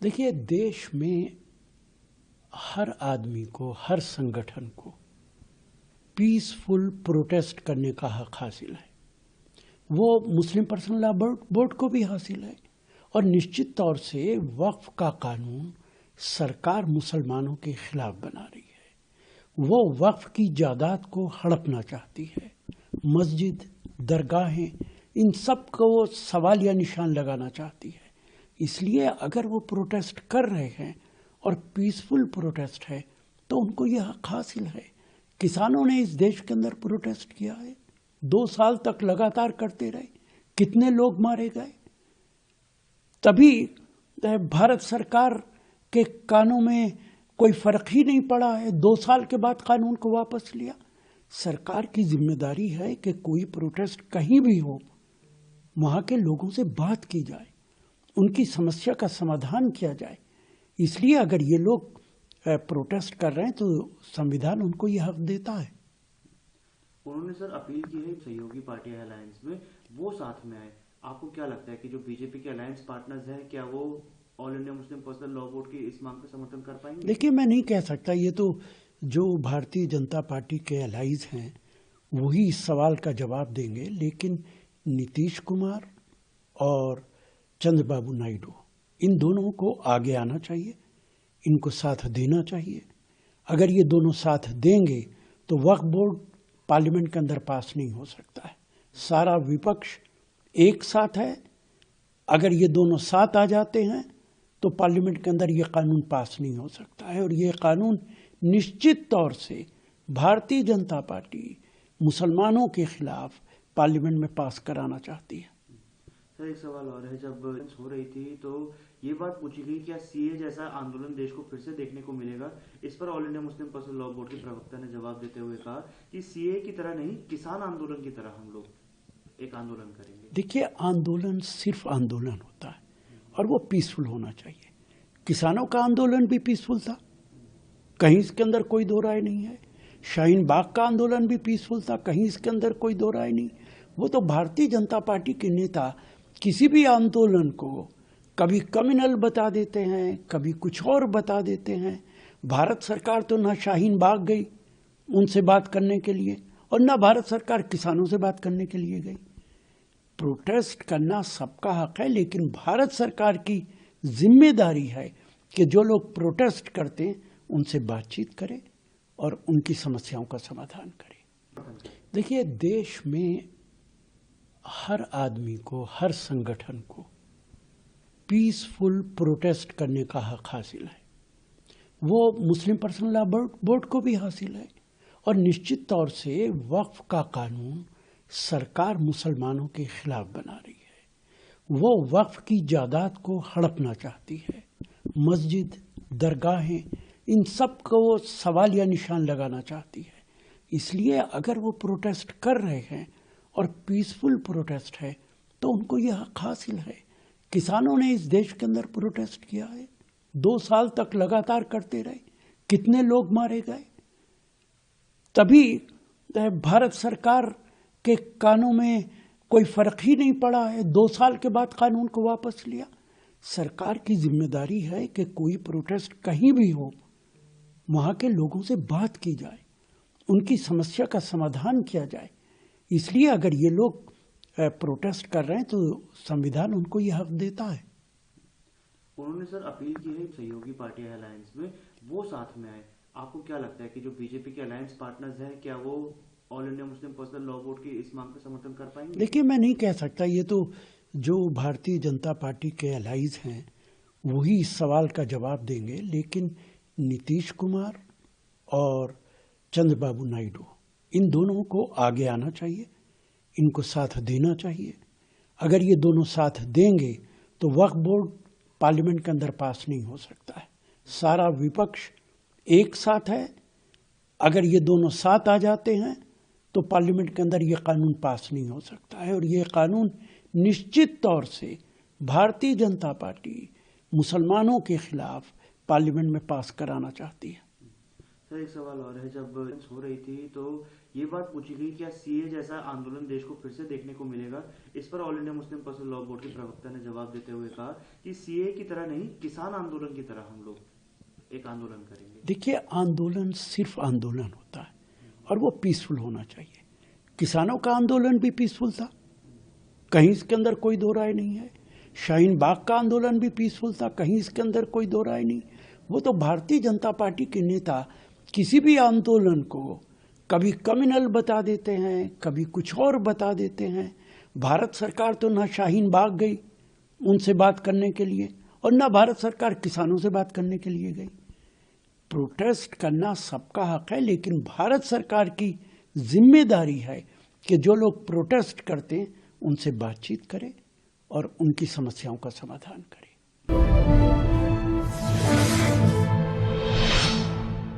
देखिए, देश में हर आदमी को, हर संगठन को पीसफुल प्रोटेस्ट करने का हक हासिल है। वो मुस्लिम पर्सनल लॉ बोर्ड को भी हासिल है। और निश्चित तौर से वक्फ का कानून सरकार मुसलमानों के खिलाफ बना रही है। वो वक्फ की जायदाद को हड़पना चाहती है। मस्जिद, दरगाहें, इन सब को सवालिया निशान लगाना चाहती है। इसलिए अगर वो प्रोटेस्ट कर रहे हैं और पीसफुल प्रोटेस्ट है तो उनको यह हक हासिल है। किसानों ने इस देश के अंदर प्रोटेस्ट किया है, 2 साल तक लगातार करते रहे। कितने लोग मारे गए। तभी भारत सरकार के कानों में कोई फर्क ही नहीं पड़ा है। 2 साल के बाद कानून को वापस लिया। सरकार की जिम्मेदारी है कि कोई प्रोटेस्ट कहीं भी हो, वहां के लोगों से बात की जाए, उनकी समस्या का समाधान किया जाए। इसलिए अगर ये लोग प्रोटेस्ट कर रहे हैं तो संविधान उनको ये हक देता है। उन्होंने सर अपील की है सहयोगी पार्टी अलायंस में वो साथ में आए। आपको क्या लगता है कि जो बीजेपी के अलायंस पार्टनर्स हैं, क्या वो all India Muslim personal law board की इस मांग का समर्थन कर पाएंगे? देखिए, मैं नहीं कह सकता। ये तो जो भारतीय जनता पार्टी के अलाइज हैं वही इस सवाल का जवाब देंगे। लेकिन नीतीश कुमार और चंद्रबाबू नायडू, इन दोनों को आगे आना चाहिए, इनको साथ देना चाहिए। अगर ये दोनों साथ देंगे तो वक्फ बोर्ड पार्लियामेंट के अंदर पास नहीं हो सकता है। सारा विपक्ष एक साथ है। अगर ये दोनों साथ आ जाते हैं तो पार्लियामेंट के अंदर ये कानून पास नहीं हो सकता है। और ये कानून निश्चित तौर से भारतीय जनता पार्टी मुसलमानों के खिलाफ पार्लियामेंट में पास कराना चाहती है। सर एक सवाल और है, जब हो रही थी तो ये बात पूछी गई क्या सीए जैसा आंदोलन देश को फिर से देखने को मिलेगा? इस पर all India Muslim personal law board के प्रवक्ता ने जवाब देते हुए कहा कि सीए की तरह नहीं, किसान आंदोलन की तरह हम लोग एक आंदोलन करेंगे। देखिए, आंदोलन सिर्फ आंदोलन होता है और वो पीसफुल होना चाहिए। किसानों का आंदोलन भी पीसफुल था, कहीं इसके अंदर कोई दो राय नहीं है। शाहीन बाग का आंदोलन भी पीसफुल था, कहीं इसके अंदर कोई दो राय नहीं। वो तो भारतीय जनता पार्टी के नेता किसी भी आंदोलन को कभी कम्युनल बता देते हैं, कभी कुछ और बता देते हैं। भारत सरकार तो ना शाहीन बाग गई उनसे बात करने के लिए और ना भारत सरकार किसानों से बात करने के लिए गई। प्रोटेस्ट करना सबका हक है, लेकिन भारत सरकार की जिम्मेदारी है कि जो लोग प्रोटेस्ट करते हैं उनसे बातचीत करें और उनकी समस्याओं का समाधान करें। देखिए, देश में हर आदमी को, हर संगठन को पीसफुल प्रोटेस्ट करने का हक हासिल है। वो मुस्लिम पर्सनल लॉ बोर्ड को भी हासिल है। और निश्चित तौर से वक्फ का कानून सरकार मुसलमानों के खिलाफ बना रही है। वो वक्फ की जायदाद को हड़पना चाहती है। मस्जिद, दरगाहें, इन सब को सवालिया निशान लगाना चाहती है। इसलिए अगर वो प्रोटेस्ट कर रहे हैं और पीसफुल प्रोटेस्ट है तो उनको यह हक हासिल है। किसानों ने इस देश के अंदर प्रोटेस्ट किया है, 2 साल तक लगातार करते रहे। कितने लोग मारे गए। तभी भारत सरकार के कानों में कोई फर्क ही नहीं पड़ा है। 2 साल के बाद कानून को वापस लिया। सरकार की जिम्मेदारी है कि कोई प्रोटेस्ट कहीं भी हो, वहां के लोगों से बात की जाए, उनकी समस्या का समाधान किया जाए। इसलिए अगर ये लोग प्रोटेस्ट कर रहे हैं तो संविधान उनको ये हक देता है। उन्होंने सर अपील की है सहयोगी पार्टी अलायंस में वो साथ में आए। आपको क्या लगता है कि जो बीजेपी के अलायंस पार्टनर्स हैं, क्या वो all India Muslim personal law board की इस मांग का समर्थन कर पाएंगे? देखिए, मैं नहीं कह सकता। ये तो जो भारतीय जनता पार्टी के अलाइज हैं वही इस सवाल का जवाब देंगे। लेकिन नीतीश कुमार और चंद्रबाबू नायडू, इन दोनों को आगे आना चाहिए, इनको साथ देना चाहिए। अगर ये दोनों साथ देंगे तो वक्फ बोर्ड पार्लियामेंट के अंदर पास नहीं हो सकता है। सारा विपक्ष एक साथ है। अगर ये दोनों साथ आ जाते हैं तो पार्लियामेंट के अंदर ये कानून पास नहीं हो सकता है। और ये कानून निश्चित तौर से भारतीय जनता पार्टी मुसलमानों के खिलाफ पार्लियामेंट में पास कराना चाहती है। सर एक सवाल और है, जब हो रही थी तो ये बात पूछी गई क्या सीए जैसा आंदोलन देश को फिर से देखने को मिलेगा। इस पर all India Muslim personal law board के प्रवक्ता ने जवाब देते हुए कहा कि सीए की तरह नहीं, किसान आंदोलन की तरह हम लोग एक आंदोलन करेंगे। देखिए, आंदोलन सिर्फ आंदोलन होता है और वो पीसफुल होना चाहिए। किसानों का आंदोलन भी पीसफुल था, कहीं इसके अंदर कोई दो राय नहीं है। शाहीन बाग का आंदोलन भी पीसफुल था, कहीं इसके अंदर कोई दो राय नहीं। वो तो भारतीय जनता पार्टी के नेता किसी भी आंदोलन को कभी कम्युनल बता देते हैं, कभी कुछ और बता देते हैं। भारत सरकार तो ना शाहीन बाग गई उनसे बात करने के लिए, और ना भारत सरकार किसानों से बात करने के लिए गई। प्रोटेस्ट करना सबका हक है, लेकिन भारत सरकार की जिम्मेदारी है कि जो लोग प्रोटेस्ट करते हैं उनसे बातचीत करें और उनकी समस्याओं का समाधान करें।